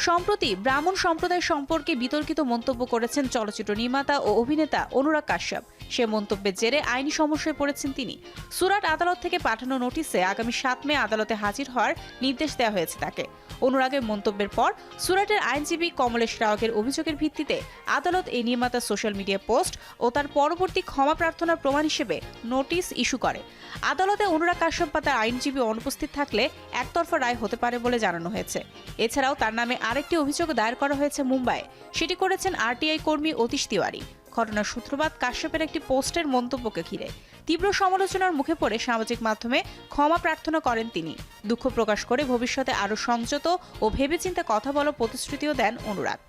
সম্প্রতি ব্রাহ্মণ সম্প্রদায় সম্পর্কে বিতর্কিত মন্তব্য করেছেন চলচ্চিত্র নির্মাতা ও অভিনেতা অনুরাগ কাশ্যপ। সে মন্তব্যের জেরে আইনি সমস্যায় পড়েছেন তিনি। সুরাট আদালত থেকে পাঠানো নোটিশে আগামী 7 মে আদালতে হাজির হওয়ার নির্দেশ দেওয়া হয়েছে তাকে। অনুরাগের মন্তব্যের পর সুরাটের আইনজীবী কমলেশ রাওয়াকের অভিযোগের ভিত্তিতে আদালত এই নির্মাতার সোশ্যাল মিডিয়া পোস্ট ও তার পরবর্তী ক্ষমা প্রার্থনার প্রমাণ হিসেবে নোটিশ ইস্যু করে। আদালতে অনুরাগ কাশ্যপ বা তার আইনজীবী অনুপস্থিত থাকলে একতরফা রায় হতে পারে বলে জানানো হয়েছে। এছাড়াও তার নামে আরেকটি অভিযোগ দায়ের করা হয়েছে মুম্বাইয়ে। সেটি করেছেন আরটিআই কর্মী অতীশ তিওয়ারি। ঘটনার সূত্রপাত কাশ্যপের একটি পোস্টের মন্তব্যকে ঘিরে। তীব্র সমালোচনার মুখে পড়ে সামাজিক মাধ্যমে ক্ষমা প্রার্থনা করেন তিনি। দুঃখ প্রকাশ করে ভবিষ্যতে আরও সংযত ও ভেবেচিন্তে কথা বলার প্রতিশ্রুতিও দেন অনুরাগ।